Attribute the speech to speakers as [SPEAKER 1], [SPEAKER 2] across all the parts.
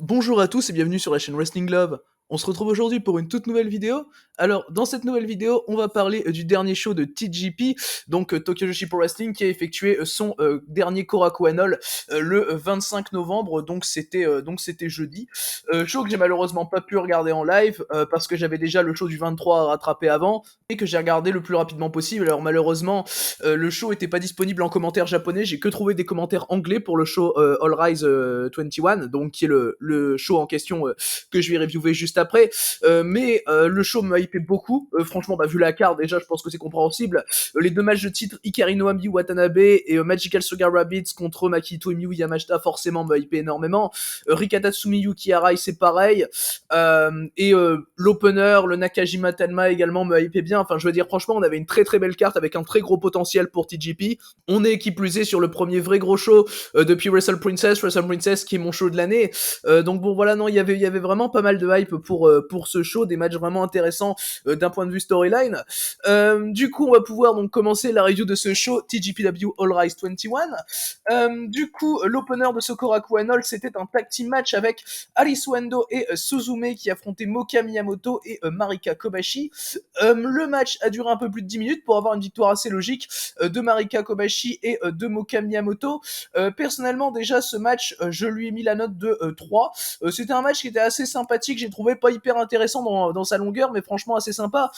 [SPEAKER 1] Bonjour à tous et bienvenue sur la chaîne Wrestling Love. On se retrouve aujourd'hui pour une toute nouvelle vidéo. Alors, dans cette nouvelle vidéo, on va parler du dernier show de TJP, donc Tokyo Joshi Pro Wrestling, qui a effectué son dernier Korakuen Hall le 25 novembre, donc c'était jeudi. Show que j'ai malheureusement pas pu regarder en live, parce que j'avais déjà le show du 23 à rattraper avant, et que j'ai regardé le plus rapidement possible. Alors malheureusement, le show était pas disponible en commentaire japonais, j'ai que trouvé des commentaires anglais pour le show All Rise 21, donc qui est le show en question que je vais reviewer juste après. Mais le show m'a hypé beaucoup. Franchement, vu la carte, déjà, je pense que c'est compréhensible. Les deux matchs de titre, Hikari no Ami Watanabe et Magical Sugar Rabbits contre Makito et Miyu Yamashita, forcément m'a hypé énormément. Rikata Tsumiyuki Arai, c'est pareil. Et l'opener, le Nakajima Tenma également m'a hypé bien. Enfin, je veux dire, franchement, on avait une très très belle carte avec un très gros potentiel pour TJP. On est qui plus est sur le premier vrai gros show depuis Wrestle Princess qui est mon show de l'année. Donc bon voilà, non, il y avait vraiment pas mal de hype pour ce show, des matchs vraiment intéressants d'un point de vue storyline. Du coup, on va pouvoir donc commencer la review de ce show TJPW All Rise 21. Du coup, l'opener de ce Korakuen Hall, c'était un tag team match avec Alice Wendo et Suzume qui affrontaient Moka Miyamoto et Marika Kobashi. Le match a duré un peu plus de 10 minutes pour avoir une victoire assez logique de Marika Kobashi et de Moka Miyamoto. Personnellement, déjà, ce match, je lui ai mis la note de 3. C'était un match qui était assez sympathique, j'ai trouvé pas hyper intéressant dans sa longueur, mais franchement assez sympa.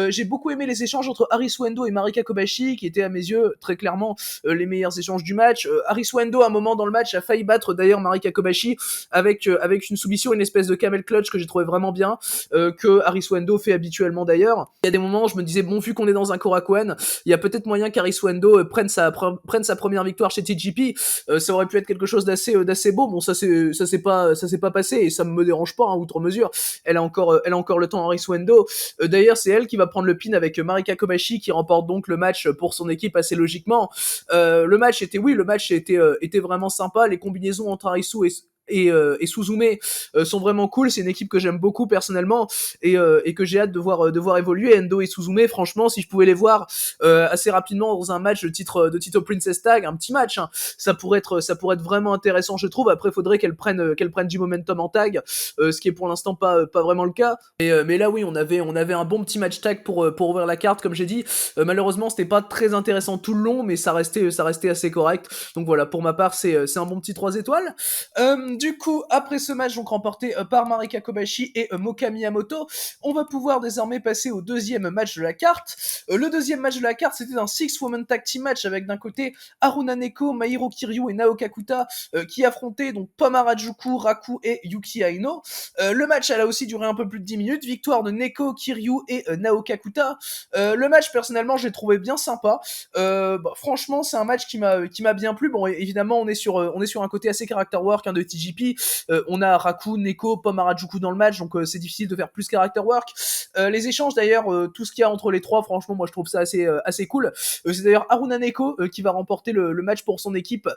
[SPEAKER 1] J'ai beaucoup aimé les échanges entre Aris Wendo et Marika Kobashi, qui étaient à mes yeux très clairement les meilleurs échanges du match. Aris Wendo, à un moment dans le match, a failli battre d'ailleurs Marika Kobashi avec une soumission, une espèce de camel clutch que j'ai trouvé vraiment bien, que Aris Wendo fait habituellement d'ailleurs. Il y a des moments où je me disais, bon, vu qu'on est dans un Korakuen, il y a peut-être moyen qu'Aris Wendo prenne sa première victoire chez TJP. Ça aurait pu être quelque chose d'assez beau. Bon, ça s'est pas passé et ça me dérange pas, outre mesure. Elle a encore le temps, Henry Wendo. D'ailleurs, c'est elle qui va prendre le pin avec Marika Kobashi, qui remporte donc le match pour son équipe assez logiquement. Le match était vraiment sympa. Les combinaisons entre Arisu et Suzume sont vraiment cool. C'est une équipe que j'aime beaucoup personnellement et que j'ai hâte de voir évoluer. Endo et Suzume, franchement, si je pouvais les voir assez rapidement dans un match de titre Princess Tag, un petit match, ça pourrait être vraiment intéressant, je trouve. Après, faudrait qu'elles prennent du momentum en tag, ce qui est pour l'instant pas vraiment le cas. Mais là, oui, on avait un bon petit match tag pour ouvrir la carte, comme j'ai dit. Malheureusement, c'était pas très intéressant tout le long, mais ça restait assez correct. Donc voilà, pour ma part, c'est un bon petit 3 étoiles. Du coup, après ce match donc remporté par Marika Kobashi et Moka Miyamoto, on va pouvoir désormais passer au deuxième match de la carte. Le deuxième match de la carte, c'était un six-woman tag team match avec d'un côté Haruna Neko, Mahiro Kiryu et Naoka Kuta qui affrontaient donc Pom Harajuku, Raku et Yuki Aino. Le match elle a aussi duré un peu plus de 10 minutes, victoire de Neko, Kiryu et Naoka Kuta. Le match personnellement, j'ai trouvé bien sympa. Franchement, c'est un match qui m'a bien plu. Bon, évidemment, on est sur un côté assez character work de TJP. On a Raku, Neko, Pom Harajuku dans le match, donc c'est difficile de faire plus character work. Les échanges d'ailleurs, tout ce qu'il y a entre les trois, franchement, moi je trouve ça assez cool. C'est d'ailleurs Haruna Neko qui va remporter le match pour son équipe.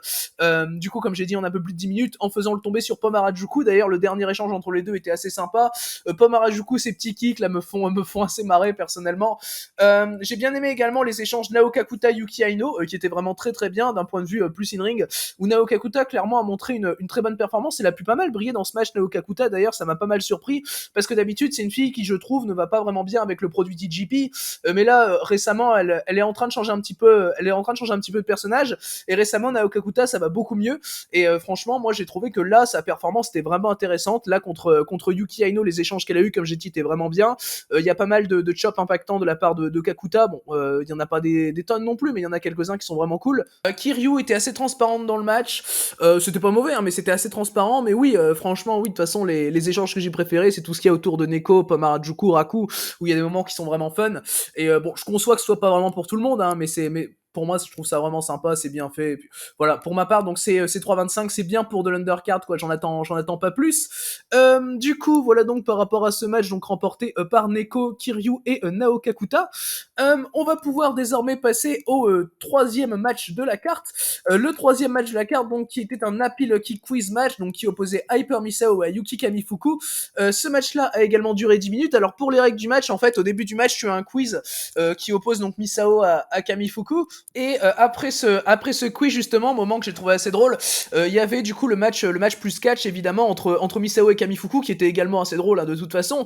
[SPEAKER 1] Du coup, comme j'ai dit, en un peu plus de 10 minutes, en faisant le tomber sur Pom Harajuku. D'ailleurs, le dernier échange entre les deux était assez sympa. Pom Harajuku, ces petits kicks là me font assez marrer personnellement. J'ai bien aimé également les échanges Naoka Kuta Yuki Aino qui étaient vraiment très très bien d'un point de vue plus in ring, où Naoka Kuta clairement a montré une très bonne performance. Elle a pu pas mal briller dans ce match. Naoka Kuta d'ailleurs, ça m'a pas mal surpris parce que d'habitude c'est une fille qui, je trouve, ne va pas vraiment bien avec le produit TJP. Mais là récemment elle est en train de changer un petit peu, de personnage, et récemment Naoka Kuta ça va beaucoup mieux. Et franchement, moi j'ai trouvé que là sa performance était vraiment intéressante. Là contre Yuki Aino, les échanges qu'elle a eu, comme j'ai dit, étaient vraiment bien. Il y a pas mal de chops impactants de la part de Kakuta. Bon, il y en a pas des tonnes non plus, mais il y en a quelques-uns qui sont vraiment cool. Kiryu était assez transparente dans le match. C'était pas mauvais, mais c'était assez transparent. Mais oui, franchement, oui, de toute façon, les échanges que j'ai préférés, c'est tout ce qu'il y a autour de Neko, Pom Harajuku, Raku, où il y a des moments qui sont vraiment fun. Et bon, je conçois que ce soit pas vraiment pour tout le monde, mais pour moi, je trouve ça vraiment sympa, c'est bien fait. Et puis, voilà, pour ma part, donc c'est 3,25, c'est bien pour de l'undercard, quoi. J'en attends pas plus. Du coup, voilà donc par rapport à ce match donc remporté par Neko, Kiryu et Naoka Kuta. On va pouvoir désormais passer au troisième match de la carte. Le troisième match de la carte, donc, qui était un Happy Lucky Quiz match, donc qui opposait Hyper Misao à Yuki Kamifuku. Ce match-là a également duré 10 minutes. Alors pour les règles du match, en fait, au début du match, tu as un quiz qui oppose donc Misao à Kamifuku. Et après ce quiz justement, moment que j'ai trouvé assez drôle, il y avait du coup le match plus catch évidemment entre Misao et Kamifuku qui était également assez drôle hein, de toute façon.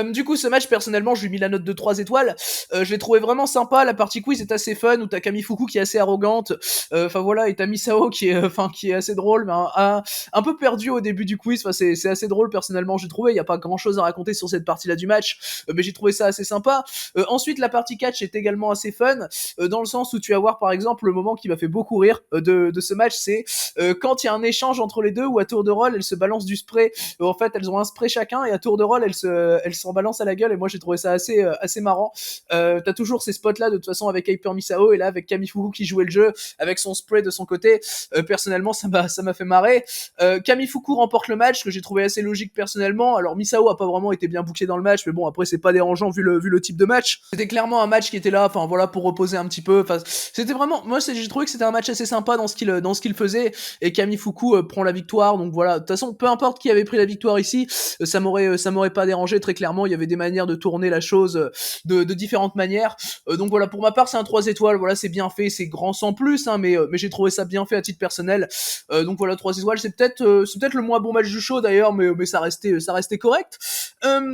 [SPEAKER 1] Du coup ce match personnellement je lui ai mis la note de 3 étoiles. Je l'ai trouvé vraiment sympa, la partie quiz est assez fun où t'as Kamifuku qui est assez arrogante, enfin voilà, et t'as Misao qui est qui est assez drôle mais un peu perdu au début du quiz. Enfin c'est assez drôle personnellement j'ai trouvé. Il y a pas grand chose à raconter sur cette partie là du match, mais j'ai trouvé ça assez sympa. Ensuite la partie catch est également assez fun dans le sens où tu vas voir par exemple le moment qui m'a fait beaucoup rire de ce match, c'est quand il y a un échange entre les deux où à tour de rôle elles se balancent du spray. En fait elles ont un spray chacun et à tour de rôle elles s'en balancent à la gueule et moi j'ai trouvé ça assez marrant. T'as toujours ces spots là de toute façon avec Hyper Misao et là avec Kamifuku qui jouait le jeu avec son spray de son côté. Personnellement ça m'a fait marrer. Kamifuku remporte le match que j'ai trouvé assez logique personnellement. Alors Misao a pas vraiment été bien bouclé dans le match mais bon après c'est pas dérangeant vu le type de match. C'était clairement un match qui était là enfin voilà pour reposer un petit peu. Enfin c'était vraiment moi j'ai trouvé que c'était un match assez sympa dans ce qu'il faisait et Kamifuku prend la victoire donc voilà de toute façon peu importe qui avait pris la victoire ici ça m'aurait pas dérangé très clairement il y avait des manières de tourner la chose de différentes manières donc voilà pour ma part c'est un 3 étoiles voilà c'est bien fait c'est grand sans plus hein, mais j'ai trouvé ça bien fait à titre personnel donc voilà 3 étoiles c'est peut-être le moins bon match du show d'ailleurs mais ça restait correct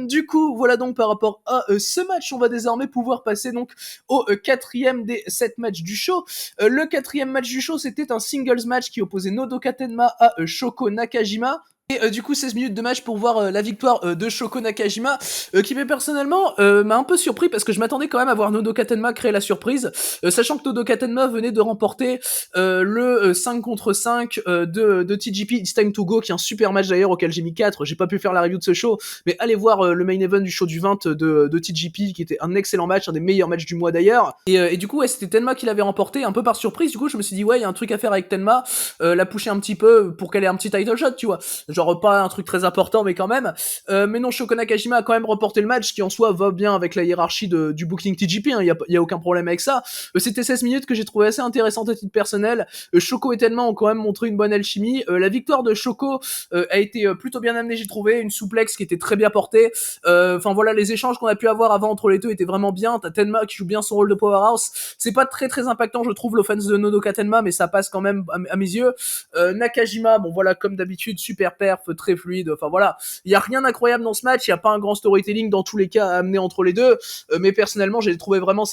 [SPEAKER 1] du coup voilà donc par rapport à ce match on va désormais pouvoir passer donc au quatrième des 7 matchs du show. Le quatrième match du show, c'était un singles match qui opposait Nodoka Tenma à Shoko Nakajima. Et du coup 16 minutes de match pour voir la victoire de Shoko Nakajima qui personnellement m'a un peu surpris parce que je m'attendais quand même à voir Nodoka Tenma créer la surprise sachant que Nodoka Tenma venait de remporter le 5 contre 5 de TGP It's Time to Go qui est un super match d'ailleurs auquel j'ai mis 4. J'ai pas pu faire la review de ce show mais allez voir le main event du show du 20 de TGP qui était un excellent match, un des meilleurs matchs du mois d'ailleurs et du coup ouais c'était Tenma qui l'avait remporté un peu par surprise. Du coup je me suis dit ouais il y a un truc à faire avec Tenma, la pousser un petit peu pour qu'elle ait un petit title shot tu vois, genre pas un truc très important mais quand même mais non Shoko Nakajima a quand même remporté le match qui en soi va bien avec la hiérarchie du booking TGP hein, y a aucun problème avec ça. C'était 16 minutes que j'ai trouvé assez intéressantes à titre personnel. Shoko et Tenma ont quand même montré une bonne alchimie. La victoire de Shoko a été plutôt bien amenée j'ai trouvé, une souplex qui était très bien portée. Enfin voilà les échanges qu'on a pu avoir avant entre les deux étaient vraiment bien. T'as Tenma qui joue bien son rôle de powerhouse, c'est pas très très impactant je trouve l'offense de Nodoka Tenma mais ça passe quand même à mes yeux. Nakajima bon voilà comme d'habitude super perf très fluide, enfin voilà, il y a rien d'incroyable dans ce match, il y a pas un grand storytelling dans tous les cas à amener entre les deux, mais personnellement j'ai vraiment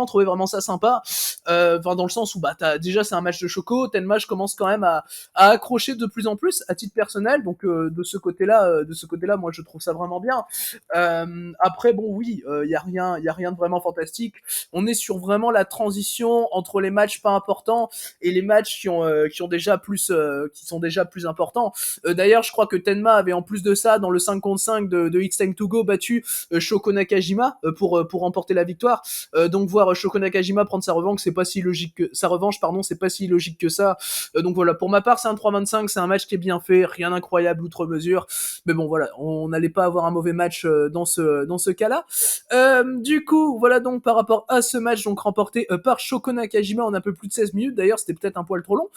[SPEAKER 1] trouvé vraiment ça sympa, enfin dans le sens où bah déjà c'est un match de Shoko, Tenma je commence quand même à accrocher de plus en plus à titre personnel, donc de ce côté-là moi je trouve ça vraiment bien. Après bon oui, il y a rien de vraiment fantastique, on est sur vraiment la transition entre les matchs pas importants et les matchs qui sont déjà plus importants. D'ailleurs, je crois que Tenma avait en plus de ça, dans le 5 contre 5 de It's Time to Go, battu Shoko Nakajima pour remporter la victoire. Donc voir Shoko Nakajima prendre sa revanche, c'est pas si logique que c'est pas si logique que ça. Donc voilà, pour ma part, c'est un 3-25, c'est un match qui est bien fait, rien d'incroyable outre mesure. Mais bon voilà, on n'allait pas avoir un mauvais match dans ce cas-là. Du coup, voilà donc par rapport à ce match donc remporté par Shoko Nakajima en un peu plus de 16 minutes. D'ailleurs, c'était peut-être un poil trop long.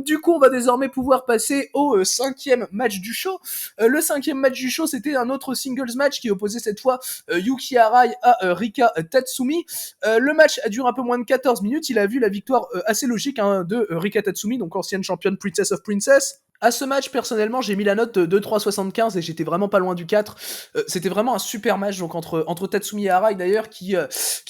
[SPEAKER 1] Du coup, on va désormais pouvoir passer au cinquième match du show. Le cinquième match du show, c'était un autre singles match qui opposait cette fois Yuki Arai à Rika Tatsumi. Le match a duré un peu moins de 14 minutes. Il a vu la victoire assez logique hein, de Rika Tatsumi, donc ancienne championne Princess of Princess. À ce match, personnellement, j'ai mis la note de 3,75 et j'étais vraiment pas loin du 4. C'était vraiment un super match donc entre Tatsumi et Arai d'ailleurs qui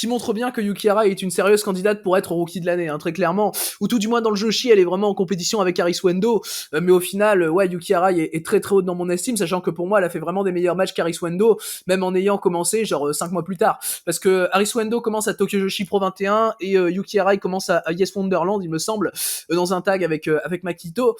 [SPEAKER 1] montre bien que Yuki Arai est une sérieuse candidate pour être rookie de l'année, hein, très clairement. Ou tout du moins dans le Joshi, elle est vraiment en compétition avec Aris Wendo. Mais au final, ouais, Yuki Arai est très très haute dans mon estime, sachant que pour moi, elle a fait vraiment des meilleurs matchs qu'Aris Wendo, même en ayant commencé genre 5 mois plus tard. Parce que Aris Wendo commence à Tokyo Joshi Pro 21 et Yuki Arai commence à Yes Wonderland, il me semble, dans un tag avec Makito.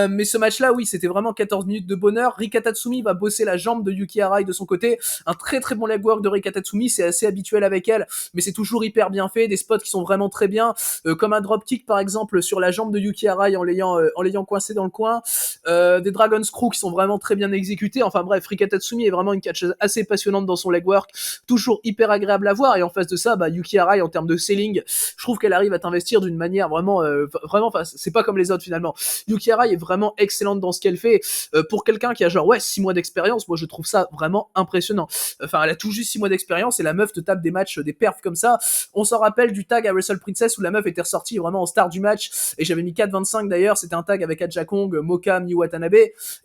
[SPEAKER 1] Mais ce match-là, oui, c'était vraiment 14 minutes de bonheur. Rika Tatsumi va bosser la jambe de Yuki Arai de son côté. Un très très bon legwork de Rika Tatsumi, c'est assez habituel avec elle, mais c'est toujours hyper bien fait. Des spots qui sont vraiment très bien, comme un dropkick par exemple sur la jambe de Yuki Arai en l'ayant coincé dans le coin. Des Dragon Screw qui sont vraiment très bien exécutés. Enfin bref, Rika Tatsumi est vraiment une catcheuse assez passionnante dans son legwork, toujours hyper agréable à voir. Et en face de ça, bah, Yuki Arai en termes de selling, je trouve qu'elle arrive à t'investir d'une manière vraiment, enfin, c'est pas comme les autres finalement. Yuki Arai est vraiment vraiment excellente dans ce qu'elle fait. Pour quelqu'un qui a genre 6 mois d'expérience, moi je trouve ça vraiment impressionnant. Enfin, elle a tout juste 6 mois d'expérience et la meuf te tape des matchs, des perfs comme ça. On s'en rappelle du tag à Wrestle Princess où la meuf était ressortie vraiment en star du match et j'avais mis 4,25 d'ailleurs. C'était un tag avec Aja Kong, Moka, Miyu Watanabe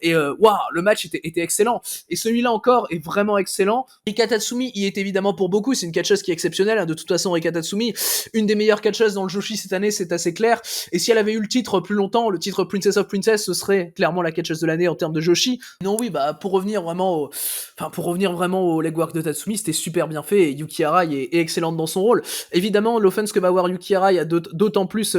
[SPEAKER 1] et le match était excellent. Et celui-là encore est vraiment excellent. Rika Tatsumi y est évidemment pour beaucoup. C'est une catcheuse qui est exceptionnelle. De toute façon, Rika Tatsumi, une des meilleures catcheuses dans le Joshi cette année, c'est assez clair. Et si elle avait eu le titre plus longtemps, le titre Princess of Princess, ce serait clairement la catcheuse de l'année en termes de Joshi. Non, oui, pour revenir vraiment au legwork de Tatsumi, c'était super bien fait. Et Yuki Arai est excellente dans son rôle. Évidemment, l'offense que va avoir Yuki Arai a d'autant plus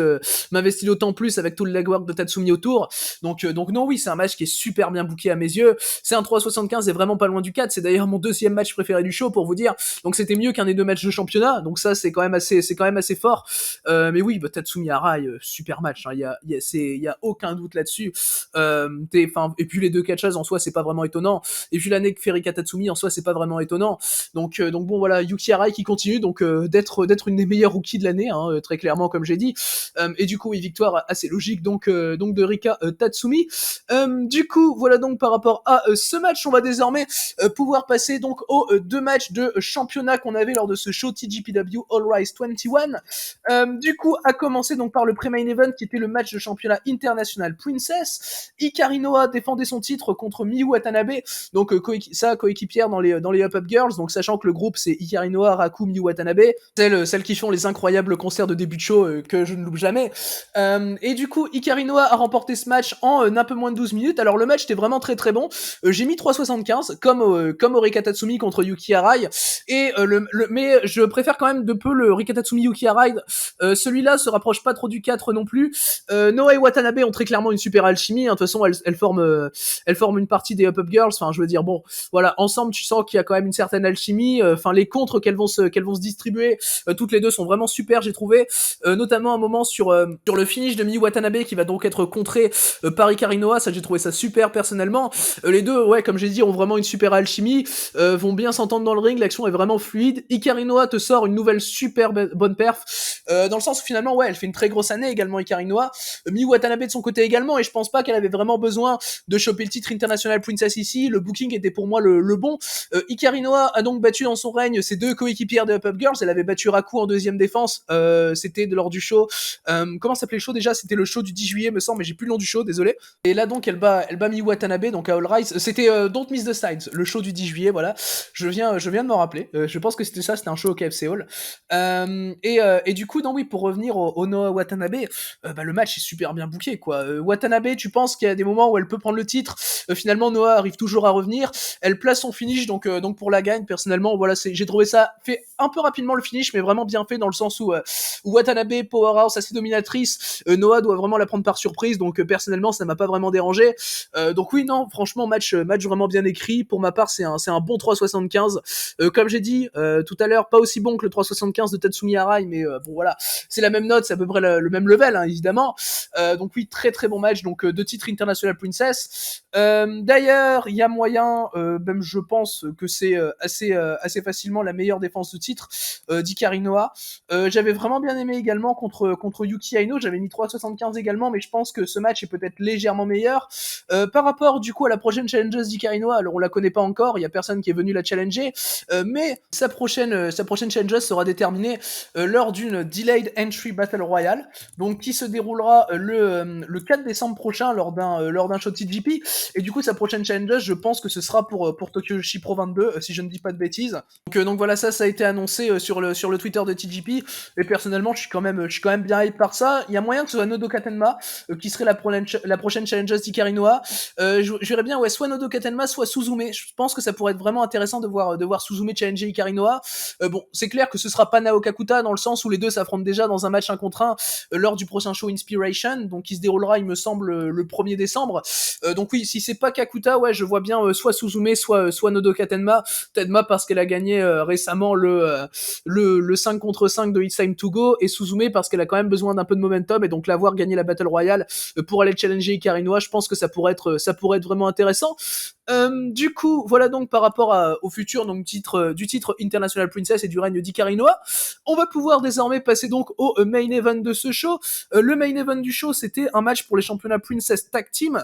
[SPEAKER 1] m'investit d'autant plus avec tout le legwork de Tatsumi autour. Donc non, oui, c'est un match qui est super bien booké à mes yeux. C'est un 3,75 et vraiment pas loin du 4. C'est d'ailleurs mon deuxième match préféré du show pour vous dire. Donc c'était mieux qu'un des 2 matchs de championnat. Donc ça c'est quand même assez fort. Mais oui, Tatsumi Arai, super match. Il y a aucun doute là-dessus. Et puis les 2 catcheuses en soi c'est pas vraiment étonnant. Et puis l'année que fait Rika Tatsumi en soi c'est pas vraiment étonnant. Donc bon voilà, Yuki Arai qui continue donc d'être une des meilleures rookies de l'année, très clairement comme j'ai dit. Et du coup, une victoire assez logique donc de Rika Tatsumi. Du coup, voilà donc par rapport à ce match, on va désormais pouvoir passer donc aux 2 matchs de championnat qu'on avait lors de ce show TGPW All Rise 21. Du coup, à commencer donc par le pre-main event qui était le match de championnat international Princess. Hikari Noa défendait son titre contre Miyu Watanabe, donc coéquipière dans les Up Girls, donc sachant que le groupe c'est Hikari Noa, Raku, Miyu Watanabe, celles qui font les incroyables concerts de début de show que je ne loupe jamais. Et du coup, Hikari Noa a remporté ce match en un peu moins de 12 minutes. Alors le match était vraiment très très bon. J'ai mis 3,75 comme au Rika Tatsumi contre Yuki Arai. Et mais je préfère quand même de peu le Rika Tatsumi Yuki Arai. Celui-là se rapproche pas trop du 4 non plus. Noa et Watanabe ont très clairement une super alchimie. De toute façon, elles forment une partie des Up Girls. Enfin, je veux dire, bon, voilà, ensemble, tu sens qu'il y a quand même une certaine alchimie. Enfin, les contres qu'elles vont se distribuer, toutes les deux sont vraiment super, j'ai trouvé. Notamment un moment sur le finish de Miyu Watanabe qui va donc être contré par Hikari Noa, ça j'ai trouvé ça super personnellement. Les deux, comme j'ai dit, ont vraiment une super alchimie, vont bien s'entendre dans le ring, l'action est vraiment fluide. Hikari Noa te sort une nouvelle super bonne perf, dans le sens où finalement, elle fait une très grosse année également, Hikari Noa. Miyu Watanabe de son côté également, et je pense pas qu'elle avait vraiment besoin de choper le titre International Princess ici. Le booking était pour moi le bon. Hikari Noa a donc battu dans son règne ses 2 coéquipières de Up Girls. Elle avait battu Raku en deuxième défense. C'était lors du show. Comment s'appelait le show déjà? C'était le show du 10 juillet, me semble, mais j'ai plus le nom du show, désolé. Et là donc elle bat Miyu Watanabe donc à All Rise. C'était Don't Miss the Signs, le show du 10 juillet, voilà. Je viens de m'en rappeler. Je pense que c'était un show au KFC Hall. Et du coup, non oui, pour revenir au Noa Watanabe, le match est super bien booké quoi. Watanabe, tu penses qu'il y a des moments où elle peut prendre le titre, finalement Noa arrive toujours à revenir. Elle place son finish donc pour la gagne. Personnellement, voilà, j'ai trouvé ça fait un peu rapidement le finish, mais vraiment bien fait dans le sens où Watanabe powerhouse assez dominatrice, Noa doit vraiment la prendre par surprise, donc personnellement ça m'a pas vraiment dérangé. Donc oui, non, franchement match vraiment bien écrit. Pour ma part, c'est un bon 3,75. Comme j'ai dit tout à l'heure, pas aussi bon que le 3,75 de Tatsumi Arai, mais bon voilà, c'est la même note, c'est à peu près le même level, évidemment. Donc oui, très très bon match, donc 2 titres International Princess. D'ailleurs, il y a moyen, même je pense que c'est assez facilement la meilleure défense de titre d'Hikari Noa. J'avais vraiment bien aimé également contre Yuki Aino, j'avais mis 3,75 également, mais je pense que ce match est peut-être légèrement meilleur. Par rapport du coup à la prochaine challengeuse d'Hikari Noa, alors on la connaît pas encore, il y a personne qui est venu la challenger, mais sa prochaine challengeuse sera déterminée lors d'une Delayed Entry Battle Royale, donc qui se déroulera le 4 décembre prochain lors d'un show TGP, et du coup sa prochaine challengeuse, je pense que ce sera pour Tokyo Joshi Pro 22, si je ne dis pas de bêtises. Donc voilà, ça a été annoncé sur le Twitter de TGP, et personnellement je suis quand même bien hype par ça. Il y a moyen que ce soit Nodoka Tenma qui serait la prochaine challengeuse d'Hikari Noa. Je verrais bien soit Nodoka Tenma, soit Suzume. Je pense que ça pourrait être vraiment intéressant de voir Suzume challenger Hikari Noa. Bon, c'est clair que ce sera pas Naoka Kuta dans le sens où les deux s'affrontent déjà dans un match 1 contre 1 lors du prochain show Inspiration, donc qui se déroulera, il me semble, le 1er décembre. Donc oui, si c'est pas Kakuta, je vois bien soit Suzume, soit Nodoka Tenma parce qu'elle a gagné récemment le 5 contre 5 de It's Time to Go, et Suzume parce qu'elle a quand même besoin d'un peu de momentum, et donc la voir gagner la Battle Royale pour aller challenger Hikari Noa, je pense que ça pourrait être vraiment intéressant. Du coup, voilà donc par rapport au futur donc du titre International Princess et du règne d'Hikari Noa. On va pouvoir désormais passer donc au main event de ce show. Le main event du show, c'était un match pour les championnats Princess Tag Team.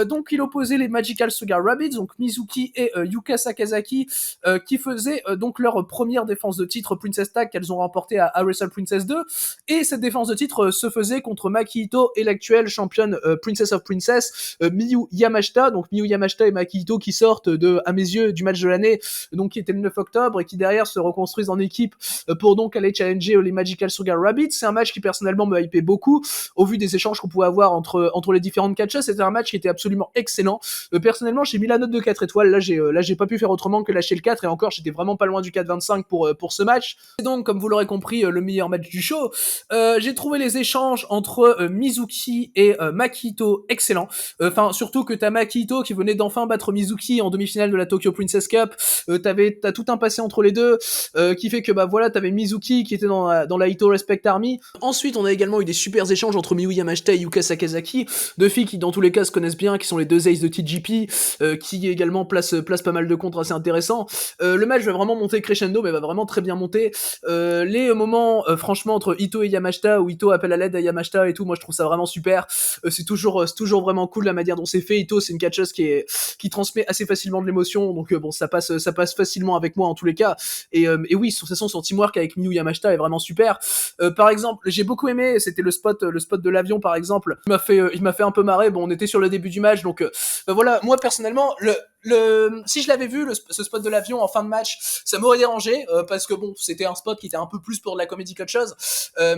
[SPEAKER 1] Donc il opposait les Magical Sugar Rabbits, donc Mizuki et Yuka Sakazaki, qui faisaient donc leur première défense de titre Princess Tag qu'elles ont remporté à Wrestle Princess 2. Et cette défense de titre se faisait contre Maki Ito et l'actuelle championne Princess of Princess, Miyu Yamashita. Donc Miyu Yamashita et Maki Ito qui sortent à mes yeux du match de l'année, donc qui était le 9 octobre, et qui derrière se reconstruisent en équipe pour donc aller challenger les Magical Sugar Rabbits. C'est un match qui personnellement me hypait beaucoup au vu des échanges qu'on pouvait avoir entre les différentes catchers. C'était un match qui était absolument excellent. Personnellement, j'ai mis la note de 4 étoiles. Là, j'ai pas pu faire autrement que lâcher le 4, et encore, j'étais vraiment pas loin du 4,25 pour ce match. Et donc, comme vous l'aurez compris, le meilleur match du show. J'ai trouvé les échanges entre Mizuki et Makito excellents. Enfin, surtout que t'as Makito qui venait d'enfin battre Mizuki en demi-finale de la Tokyo Princess Cup. T'as tout un passé entre les deux, qui fait que bah voilà, t'avais Mizuki qui était dans la Ito Respect Army. Ensuite, on a également eu des super échanges entre Miyu Yamashita et Yuka Sakazaki, deux filles qui dans tous les cas se connaissent bien, qui sont les deux aces de TJP, qui également placent pas mal de contres assez intéressants. Le match va vraiment monter crescendo, mais va vraiment très bien monter. Les moments franchement entre Ito et Yamashita, où Ito appelle à l'aide à Yamashita et tout, moi je trouve ça vraiment super. C'est toujours vraiment cool la manière dont c'est fait. Ito, c'est une catcheuse qui transmet assez facilement de l'émotion, donc bon, ça passe facilement avec moi en tous les cas. Et oui, de toute façon, son teamwork avec Miyu Yamashita est vraiment super. Par exemple, j'ai beaucoup aimé, c'était le spot de l'avion par exemple. Il m'a fait un peu marrer. Bon, on était sur le début du match, donc voilà. Moi personnellement, si je l'avais vu, ce spot de l'avion en fin de match, ça m'aurait dérangé, parce que bon, c'était un spot qui était un peu plus pour de la comédie qu'autre chose,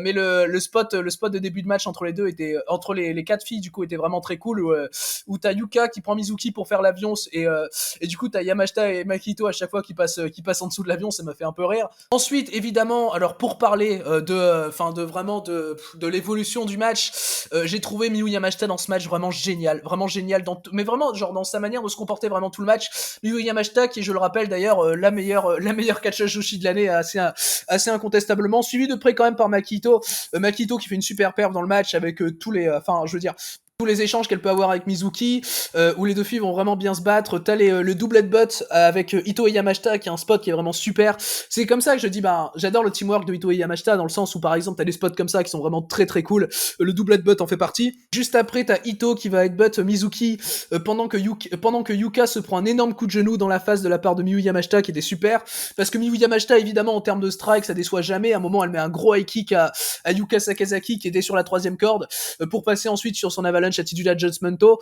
[SPEAKER 1] mais le spot de début de match entre les deux était, entre les quatre filles, du coup, était vraiment très cool, où t'as Yuka qui prend Mizuki pour faire l'avion, et du coup t'as Yamashita et Makito à chaque fois qui passent en dessous de l'avion. Ça m'a fait un peu rire. Ensuite, évidemment, alors pour parler de l'évolution du match, j'ai trouvé Miyu Yamashita dans ce match vraiment génial, mais vraiment genre dans sa manière de se comporter vraiment tout le match. Miyu Yamashita, qui, je le rappelle d'ailleurs, la meilleure catcheuse Joshi de l'année, assez incontestablement, suivi de près quand même par Makito. Makito qui fait une super perf dans le match avec tous les échanges qu'elle peut avoir avec Mizuki, où les deux filles vont vraiment bien se battre. T'as le double headbutt avec Ito et Yamashita, qui est un spot qui est vraiment super. C'est comme ça que je dis, bah, j'adore le teamwork de Ito et Yamashita, dans le sens où, par exemple, t'as des spots comme ça qui sont vraiment très très cool. Le double headbutt en fait partie. Juste après, t'as Ito qui va headbutt Mizuki, pendant que Yuka se prend un énorme coup de genou dans la face de la part de Miyu Yamashita, qui était super. Parce que Miyu Yamashita, évidemment, en termes de strike, ça déçoit jamais. À un moment, elle met un gros high kick à Yuka Sakazaki, qui était sur la 3ème corde, pour passer ensuite sur son avalanche Attitude Judgmento,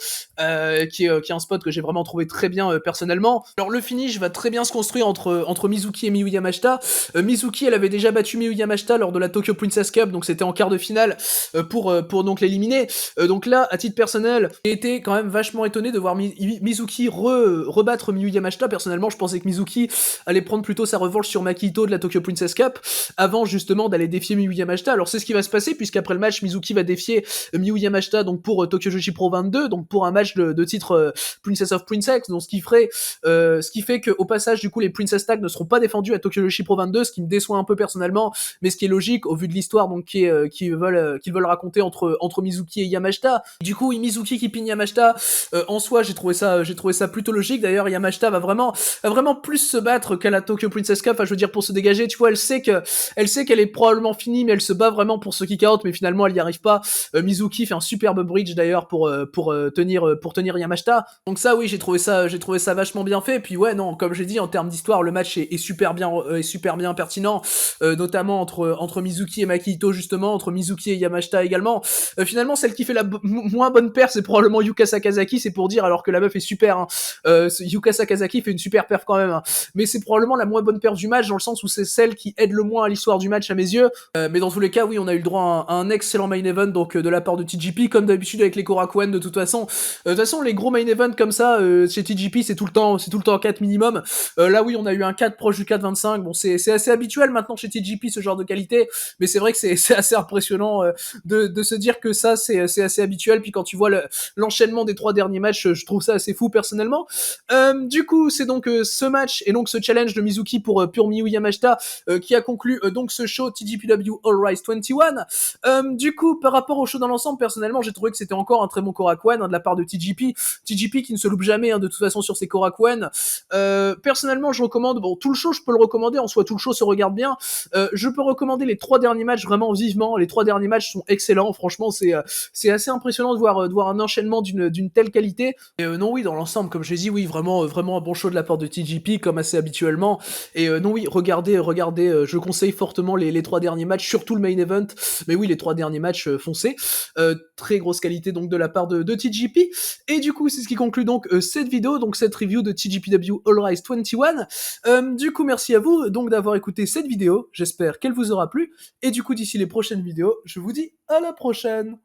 [SPEAKER 1] qui est un spot que j'ai vraiment trouvé très bien personnellement. Alors le finish va très bien se construire entre Mizuki et Miyu Yamashita. Mizuki, elle avait déjà battu Miyu Yamashita lors de la Tokyo Princess Cup, donc c'était en quart de finale, pour donc l'éliminer. Donc là, à titre personnel, j'ai été quand même vachement étonné de voir Mizuki rebattre Miyu Yamashita. Personnellement, je pensais que Mizuki allait prendre plutôt sa revanche sur Makito de la Tokyo Princess Cup, avant justement d'aller défier Miyu Yamashita. Alors c'est ce qui va se passer, puisqu'après le match, Mizuki va défier Miyu Yamashita donc pour Tokyo Joshi Pro 22, donc pour un match de titre Princess of Princess, donc ce qui fait que au passage du coup les Princess Tag ne seront pas défendus à Tokyo Joshi Pro 22, ce qui me déçoit un peu personnellement, mais ce qui est logique au vu de l'histoire donc qu'ils veulent raconter entre Mizuki et Yamashita. Du coup, Mizuki qui pine Yamashita, en soi j'ai trouvé ça plutôt logique. D'ailleurs, Yamashita va vraiment plus se battre qu'à la Tokyo Princess Cup, enfin je veux dire, pour se dégager, tu vois, elle sait qu'elle est probablement finie, mais elle se bat vraiment pour ce kick out, mais finalement elle y arrive pas. Mizuki fait un superbe bridge d'ailleurs pour tenir Yamashita. Donc ça, oui, j'ai trouvé ça vachement bien fait. Puis ouais, non, comme j'ai dit, en termes d'histoire, le match est super bien pertinent, notamment entre Mizuki et Makito, justement, entre Mizuki et Yamashita également. Finalement, celle qui fait la moins bonne perf, c'est probablement Yuka Sakazaki, c'est pour dire, alors que la meuf est super, hein. Yuka Sakazaki fait une super perf quand même, hein. Mais c'est probablement la moins bonne perf du match, dans le sens où c'est celle qui aide le moins à l'histoire du match à mes yeux. Mais dans tous les cas, oui, on a eu le droit à un excellent main event, donc de la part de TJP, comme d'habitude avec les Korakuen. De toute façon, les gros main events comme ça chez TJP, c'est tout le temps 4 minimum. Là, oui, on a eu un 4 proche du 4,25. Bon, c'est assez habituel maintenant chez TJP, ce genre de qualité, mais c'est vrai que c'est assez impressionnant de se dire que ça, c'est assez habituel. Puis quand tu vois l'enchaînement des 3 derniers matchs, je trouve ça assez fou personnellement. Du coup, c'est donc ce match et donc ce challenge de Mizuki pour Miyu Yamashita qui a conclu donc ce show TJPW All Rise 21. Du coup, par rapport au show dans l'ensemble, personnellement, j'ai trouvé que c'était encore un très bon Korakuen de la part de TGP. TGP qui ne se loupe jamais de toute façon sur ses Korakuen. Personnellement, je recommande, bon, tout le show, je peux le recommander, en soi, tout le show se regarde bien. Je peux recommander les 3 derniers matchs vraiment vivement. Les 3 derniers matchs sont excellents. Franchement, c'est assez impressionnant de voir un enchaînement d'une telle qualité. Et non, oui, dans l'ensemble, comme je l'ai dit, oui, vraiment un bon show de la part de TGP, comme assez habituellement. Et non, oui, regardez, je conseille fortement les 3 derniers matchs, surtout le main event. Mais oui, les 3 derniers matchs, foncés. Très grosse qualité donc de la part de TGP. Et du coup, c'est ce qui conclut donc cette vidéo, donc cette review de TGPW All Rise 21. Du coup, merci à vous donc d'avoir écouté cette vidéo. J'espère qu'elle vous aura plu. Et du coup, d'ici les prochaines vidéos, je vous dis à la prochaine.